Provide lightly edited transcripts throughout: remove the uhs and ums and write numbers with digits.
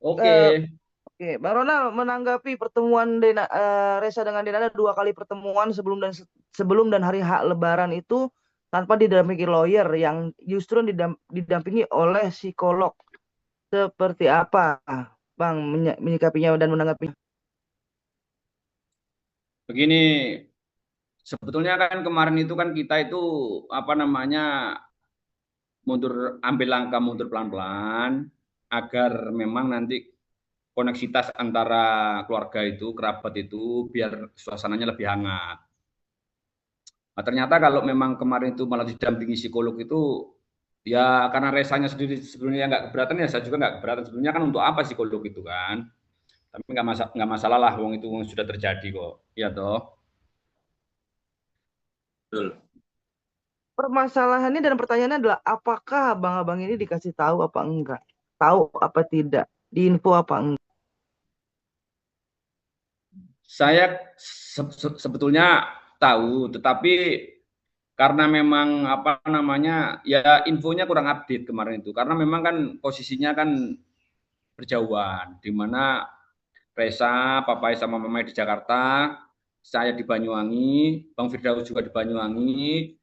Oke. Eh, Oke, Bang Ronald menanggapi pertemuan Reza dengan Denada dua kali pertemuan sebelum dan hari H Lebaran itu tanpa didampingi lawyer yang justru didampingi oleh psikolog. Seperti apa, Bang, menyikapinya dan menanggapinya? Begini, sebetulnya kan kemarin itu kan kita itu apa namanya ambil langkah mundur pelan-pelan agar memang nanti koneksitas antara keluarga itu, kerabat itu biar suasananya lebih hangat. Nah, ternyata kalau memang kemarin itu malah didampingi psikolog itu ya karena resanya sendiri sebelumnya nggak keberatan ya saya juga nggak keberatan sebelumnya kan untuk apa psikolog itu kan. Tapi nggak masalah lah, wong itu wong sudah terjadi kok. Iya toh. Betul. Permasalahannya dan pertanyaannya adalah apakah abang-abang ini dikasih tahu apa enggak? Tahu apa tidak? Diinfo apa enggak? Saya sebetulnya tahu, tetapi karena memang apa namanya ya infonya kurang update kemarin itu. Karena memang kan posisinya kan berjauhan, di mana Reza, Papai sama Mamai di Jakarta, saya di Banyuwangi, Bang Firdaus juga di Banyuwangi,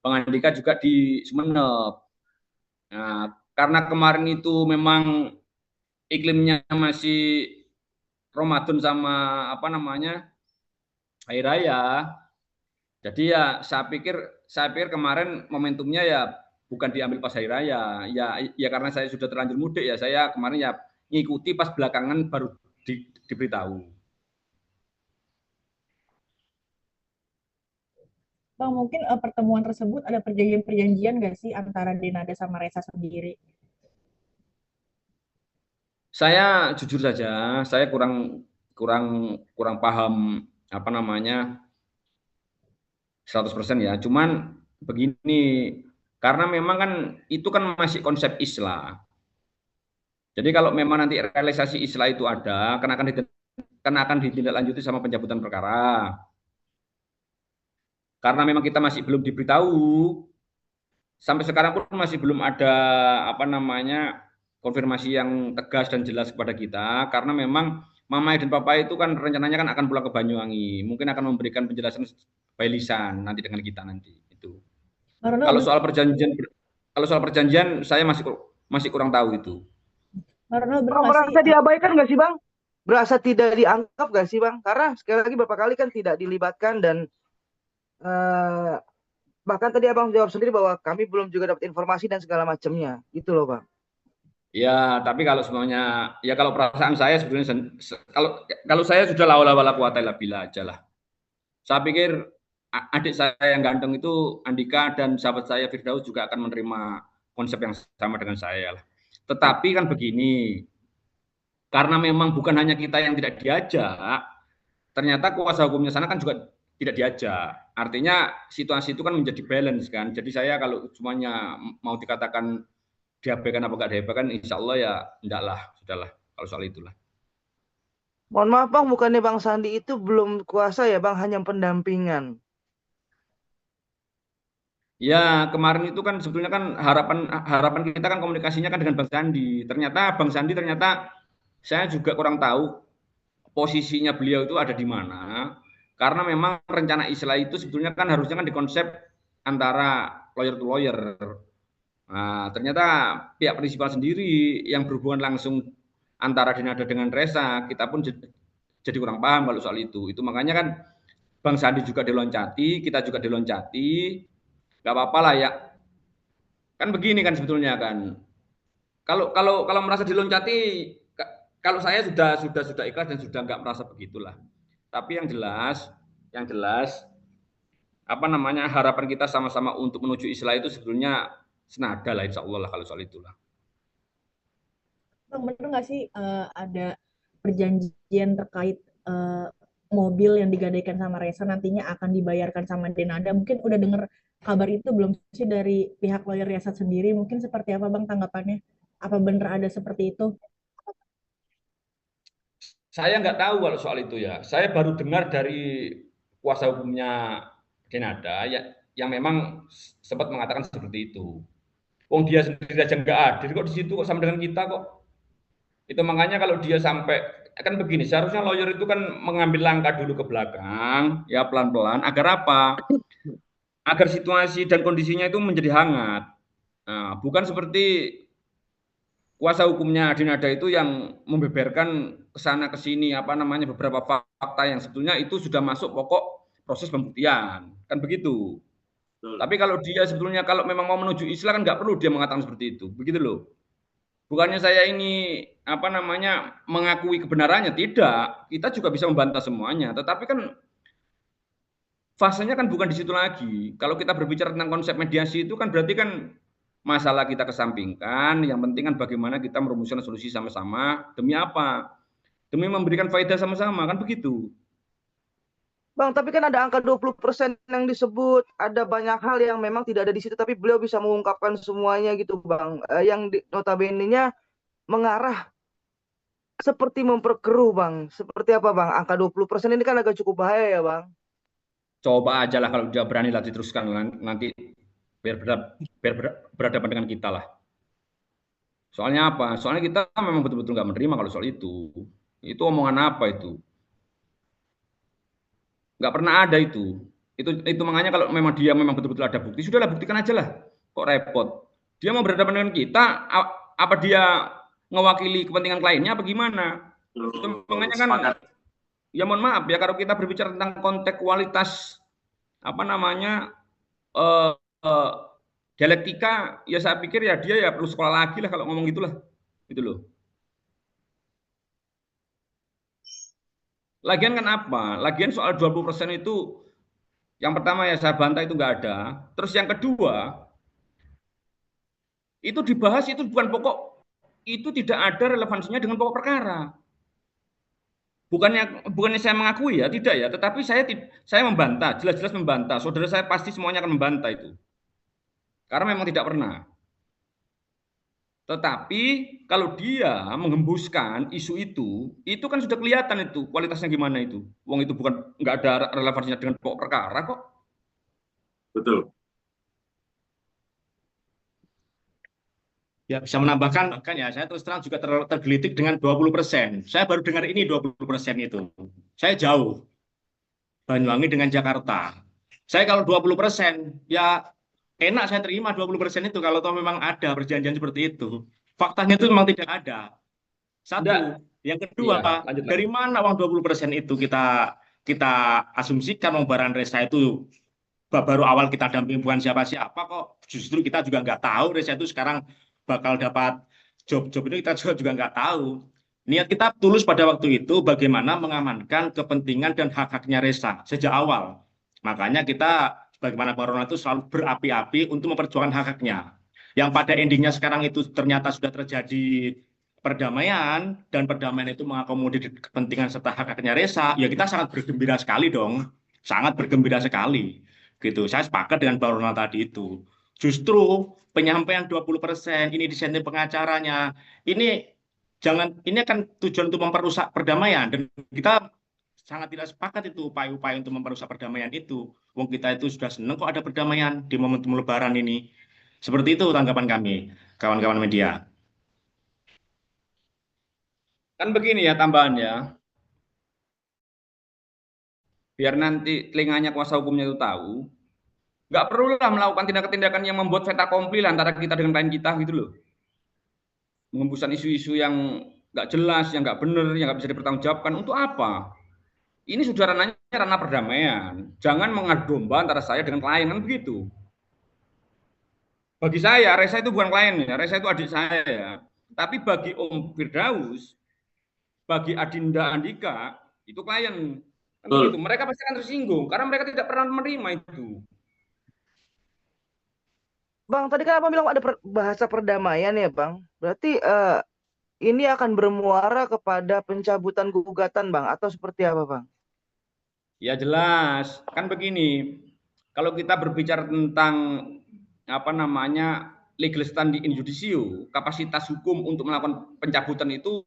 Bang Andika juga di Sumeneb. Nah, karena kemarin itu memang iklimnya masih Ramadan sama apa namanya hari raya. Jadi ya saya pikir kemarin momentumnya ya bukan diambil pas hari raya. Ya karena saya sudah terlanjur mudik ya saya kemarin ya ngikuti pas belakangan baru diberitahu. Bang, mungkin pertemuan tersebut ada perjanjian-perjanjian nggak sih antara Denada sama Reza sendiri? Saya jujur saja, saya kurang kurang kurang paham apa namanya 100% ya. Cuman begini, karena memang kan itu kan masih konsep Islam. Jadi kalau memang nanti realisasi Islam itu ada, kan akan ditindaklanjuti sama pencabutan perkara. Karena memang kita masih belum diberitahu, sampai sekarang pun masih belum ada apa namanya konfirmasi yang tegas dan jelas kepada kita. Karena memang Mama dan Papa itu kan rencananya kan akan pulang ke Banyuwangi, mungkin akan memberikan penjelasan by lisan nanti dengan kita nanti itu. Bang Ronald, Kalau soal perjanjian, kalau soal perjanjian saya masih masih kurang tahu itu. Bener Bang nggak sih? merasa diabaikan nggak sih, Bang? Berasa tidak dianggap nggak sih, Bang? Karena sekali lagi beberapa kali kan tidak dilibatkan dan eh, bahkan tadi Abang jawab sendiri bahwa kami belum juga dapat informasi dan segala macamnya. Itu loh, Bang. Ya, tapi kalau semuanya, ya kalau perasaan saya sebetulnya, kalau kalau saya sudah la haula wala quwata illa billah aja lah. Saya pikir adik saya yang ganteng itu Andika dan sahabat saya Firdaus juga akan menerima konsep yang sama dengan saya lah. Tetapi kan begini, karena memang bukan hanya kita yang tidak diajak, ternyata kuasa hukumnya sana kan juga tidak diajak. Artinya situasi itu kan menjadi balance kan. Jadi saya kalau semuanya mau dikatakan diabaikan apa enggak diabaikan, insya Allah ya enggak lah, sudahlah kalau soal itulah. Mohon maaf, Bang, bukannya Bang Sandi itu belum kuasa ya, Bang, hanya pendampingan. Ya, kemarin itu kan sebetulnya kan harapan harapan kita kan komunikasinya kan dengan Bang Sandi. Ternyata Bang Sandi ternyata saya juga kurang tahu posisinya beliau itu ada di mana. Karena memang rencana Islah itu sebetulnya kan harusnya kan dikonsep antara lawyer to lawyer. Nah, ternyata pihak prinsipal sendiri yang berhubungan langsung antara Denada dengan Reza, kita pun jadi kurang paham kalau soal itu. Itu makanya kan Bang Sandi juga diloncati, kita juga diloncati. Gak apa-apa lah ya. Kan begini kan sebetulnya kan. Kalau merasa diloncati, kalau saya sudah ikhlas dan sudah nggak merasa begitulah. Tapi yang jelas apa namanya harapan kita sama-sama untuk menuju Islam itu sebetulnya senada lah insya Allah lah kalau soal itulah. Bang, bener nggak sih ada perjanjian terkait eh, mobil yang digadaikan sama Reza nantinya akan dibayarkan sama Denada? Mungkin udah denger kabar itu belum sih dari pihak lawyer Reza sendiri? Mungkin seperti apa Bang tanggapannya? Apa bener ada seperti itu? Saya nggak tahu kalau soal itu ya. Saya baru dengar dari kuasa hukumnya Denada ya, yang memang sempat mengatakan seperti itu. Wong dia sendiri aja nggak adil kok di situ kok sama dengan kita kok. Itu makanya kalau dia sampai kan begini, seharusnya lawyer itu kan mengambil langkah dulu ke belakang, ya pelan-pelan, agar apa? Agar situasi dan kondisinya itu menjadi hangat. Nah, bukan seperti kuasa hukumnya Adinada itu yang membeberkan ke sana ke sini apa namanya beberapa fakta yang sebetulnya itu sudah masuk pokok proses pembuktian. Kan begitu. Tapi kalau dia sebetulnya kalau memang mau menuju Islam kan nggak perlu dia mengatakan seperti itu. Begitu loh. Bukannya saya ini apa namanya mengakui kebenarannya, tidak. Kita juga bisa membantah semuanya. Tetapi kan fasenya kan bukan di situ lagi. Kalau kita berbicara tentang konsep mediasi itu kan berarti kan masalah kita kesampingkan, yang penting kan bagaimana kita merumuskan solusi sama-sama, demi apa? Demi memberikan faedah sama-sama, kan begitu. Bang, tapi kan ada angka 20% yang disebut, ada banyak hal yang memang tidak ada di situ, tapi beliau bisa mengungkapkan semuanya gitu, Bang. Yang notabene-nya mengarah seperti memperkeruh, Bang. Seperti apa, Bang? Angka 20% ini kan agak cukup bahaya ya, Bang. Coba aja lah kalau dia berani lah diteruskan nanti biar berhadapan dengan kita lah. Soalnya apa? Soalnya kita memang betul-betul nggak menerima kalau soal itu. Itu omongan apa itu? Nggak pernah ada itu. Itu makanya kalau memang dia memang betul-betul ada bukti, sudahlah buktikan aja lah. Kok repot? Dia mau berhadapan dengan kita, apa dia mewakili kepentingan kliennya apa gimana? Itu makanya kan, ya mohon maaf ya kalau kita berbicara tentang konteks kualitas apa namanya eh, eh, dialektika, ya saya pikir ya dia ya perlu sekolah lagi lah kalau ngomong gitulah, gitu loh. Lagian kan apa? Lagian soal 20% itu yang pertama ya saya bantah itu nggak ada. Terus yang kedua, itu dibahas itu bukan pokok, itu tidak ada relevansinya dengan pokok perkara. Bukannya saya mengakui ya, tidak ya, tetapi saya membantah, jelas-jelas membantah. Saudara saya pasti semuanya akan membantah itu. Karena memang tidak pernah. Tetapi kalau dia menghembuskan isu itu kan sudah kelihatan itu kualitasnya gimana itu. Wong itu bukan nggak ada relevansinya dengan pokok perkara kok. Betul. Ya, bisa menambahkan, bahkan ya saya terus terang juga tergelitik dengan 20%. Saya baru dengar ini 20% itu. Saya jauh, Banyuwangi dengan Jakarta. Saya kalau 20%, ya enak saya terima 20% itu kalau toh memang ada perjanjian seperti itu. Faktanya itu memang tidak ada. Satu. Enggak. Yang kedua, Iya, lanjut. dari mana uang 20% itu kita asumsikan uang barang Resa itu baru awal kita dampingi bukan siapa-siapa kok. Justru kita juga nggak tahu Resa itu sekarang bakal dapat job itu kita juga nggak tahu. Niat kita tulus pada waktu itu bagaimana mengamankan kepentingan dan hak-haknya Resa sejak awal. Makanya kita bagaimana Corona itu selalu berapi-api untuk memperjuangkan hak-haknya. Yang pada endingnya sekarang itu ternyata sudah terjadi perdamaian dan perdamaian itu mengakomodir kepentingan serta hak-haknya Resa, ya kita sangat bergembira sekali dong. Sangat bergembira sekali. Gitu. Saya sepakat dengan Mbak Ronald tadi itu. Justru penyampaian 20% ini disenting pengacaranya. Ini akan tujuan untuk memperusak perdamaian dan kita sangat tidak sepakat itu upaya-upaya untuk memperusak perdamaian itu. Wong kita itu sudah senang kok ada perdamaian di momentum Lebaran ini. Seperti itu tanggapan kami, kawan-kawan media. Kan begini ya tambahannya. Biar nanti telinganya kuasa hukumnya itu tahu, nggak perlulah melakukan tindakan-tindakan yang membuat fait accompli antara kita dengan klien kita gitu loh. Menghembuskan isu-isu yang nggak jelas, yang nggak benar, yang nggak bisa dipertanggungjawabkan. Untuk apa? Ini sudah ranah perdamaian. Jangan mengadu domba antara saya dengan klien, kan begitu. Bagi saya, Resa itu bukan klien ya, Resa itu adik saya. Tapi bagi Om Firdaus, bagi Adinda Andika, itu klien. Kan begitu. Mereka pasti akan tersinggung, karena mereka tidak pernah menerima itu. Bang, tadi kan Abang bilang ada bahasa perdamaian ya, Bang. Berarti ini akan bermuara kepada pencabutan gugatan, Bang, atau seperti apa, Bang? Ya jelas, kan begini. Kalau kita berbicara tentang apa namanya legal standing in judicio, kapasitas hukum untuk melakukan pencabutan itu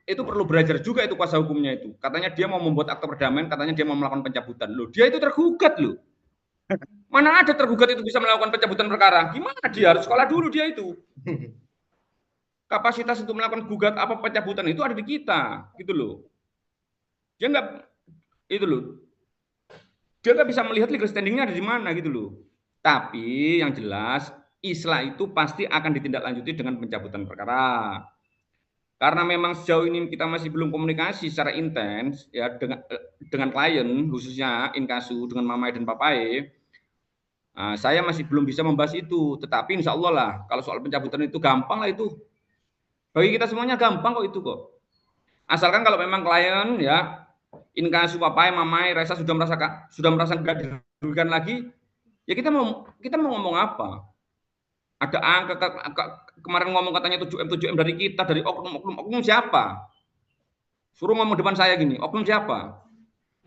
perlu belajar juga itu kuasa hukumnya itu. Katanya dia mau membuat akte perdamaian, katanya dia mau melakukan pencabutan. Loh, dia itu tergugat loh. Mana ada tergugat itu bisa melakukan pencabutan perkara? Gimana dia harus sekolah dulu dia itu. kapasitas untuk melakukan pencabutan itu ada di kita, gitu loh. Dia nggak bisa melihat legal standingnya ada di mana, gitu loh. Tapi yang jelas islah itu pasti akan ditindaklanjuti dengan pencabutan perkara. Karena memang sejauh ini kita masih belum komunikasi secara intens ya dengan klien, khususnya Inkasu dengan Mamai dan Papai. Nah, saya masih belum bisa membahas itu, tetapi insya Allah lah kalau soal pencabutan itu gampang lah itu. Bagi kita semuanya gampang kok itu kok. Asalkan kalau memang klien ya Inkasu, Papai, Mamai, Resa sudah merasa nggak dirugikan lagi, ya kita mau ngomong apa? Ada angka kemarin ngomong katanya 7M dari kita, dari oknum siapa? Suruh ngomong depan saya gini, oknum siapa?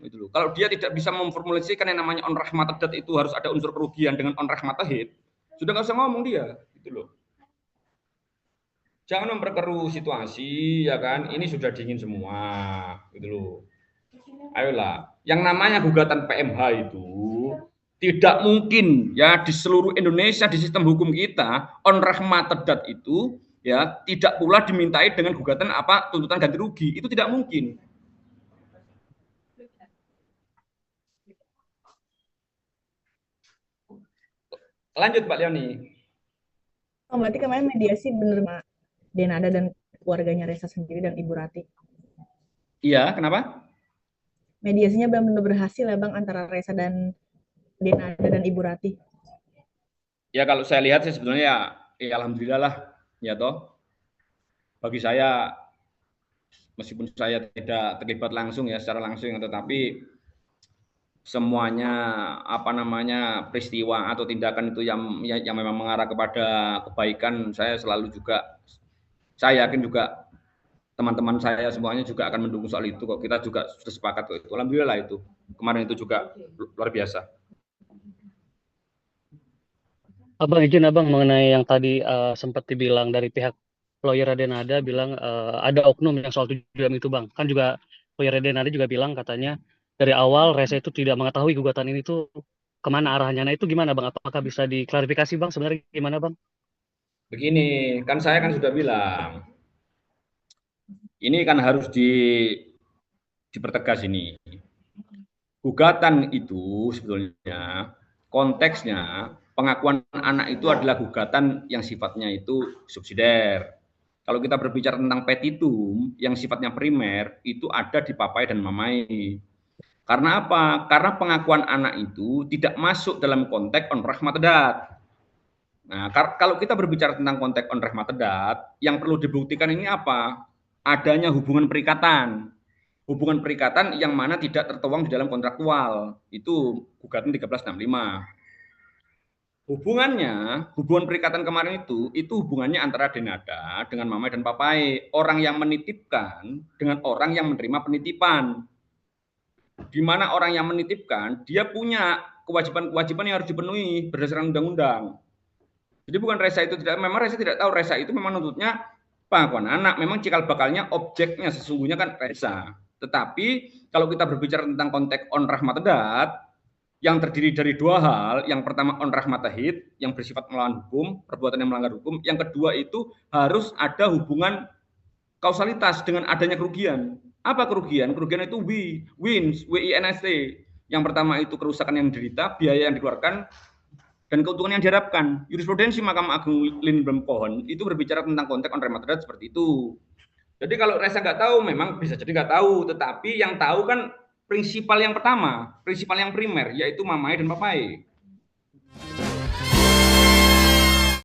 Itu loh. Kalau dia tidak bisa memformulasikan yang namanya on rahmatadat itu harus ada unsur kerugian dengan on rahmatahid, sudah nggak usah ngomong dia, gitu loh. Jangan memperkeruh situasi, ya kan? Ini sudah dingin semua, gitu loh. Ayolah, yang namanya gugatan PMH itu tidak mungkin ya di seluruh Indonesia di sistem hukum kita on rahmatadat itu ya tidak pula dimintai dengan gugatan tuntutan ganti rugi, itu tidak mungkin. Lanjut Pak Leoni. Oh, berarti kemarin mediasi bener Pak Denada dan keluarganya Resa sendiri dan Ibu Rati. Iya, kenapa? Mediasinya benar-benar berhasil ya Bang antara Resa dan Denada dan Ibu Rati. Ya kalau saya lihat sih sebetulnya ya alhamdulillah lah ya toh. Bagi saya meskipun saya tidak terlibat langsung ya secara langsung, tetapi semuanya peristiwa atau tindakan itu yang memang mengarah kepada kebaikan, saya yakin juga teman-teman saya semuanya juga akan mendukung soal itu kok. Kita juga sudah sepakat kok itu. Alhamdulillah itu. Kemarin itu juga luar biasa. Abang izin Abang mengenai yang tadi sempat dibilang dari pihak lawyer Denada bilang ada oknum yang soal 7M itu Bang. Kan juga lawyer Denada juga bilang katanya dari awal Resa itu tidak mengetahui gugatan ini tuh kemana arahnya. Nah itu gimana Bang? Apakah bisa diklarifikasi Bang? Sebenarnya gimana Bang? Begini, kan saya kan sudah bilang, ini kan harus dipertegas ini. Gugatan itu sebetulnya konteksnya pengakuan anak itu adalah gugatan yang sifatnya itu subsidiar. Kalau kita berbicara tentang petitum yang sifatnya primer itu ada di Papai dan Mamai. Karena apa? Karena pengakuan anak itu tidak masuk dalam konteks on rahmatadat. Nah, kalau kita berbicara tentang konteks on rahmatadat, yang perlu dibuktikan ini apa? Adanya hubungan perikatan. Hubungan perikatan yang mana tidak tertuang di dalam kontraktual. Itu gugatan 1365. Hubungan perikatan kemarin itu hubungannya antara Denada dengan Mamai dan Papai. Orang yang menitipkan dengan orang yang menerima penitipan. Di mana orang yang menitipkan, dia punya kewajiban-kewajiban yang harus dipenuhi berdasarkan undang-undang. Jadi bukan Resa itu memang Resa tidak tahu, Resa itu memang nuntutnya pengakuan anak, memang cikal bakalnya objeknya sesungguhnya kan Resa. Tetapi kalau kita berbicara tentang konteks on rahmatadat yang terdiri dari dua hal, yang pertama on rahmatahid yang bersifat melawan hukum, perbuatan yang melanggar hukum, yang kedua itu harus ada hubungan kausalitas dengan adanya kerugian. Apa kerugian? Kerugian itu wins, WINST. Yang pertama itu kerusakan yang diderita, biaya yang dikeluarkan, dan keuntungan yang diharapkan. Jurisprudensi Mahkamah Agung Lindblom-Kohn itu berbicara tentang konteks on rahmatadat seperti itu. Jadi kalau Resa nggak tahu, memang bisa jadi nggak tahu. Tetapi yang tahu kan prinsipal yang pertama, prinsipal yang primer, yaitu Mamai dan Papai.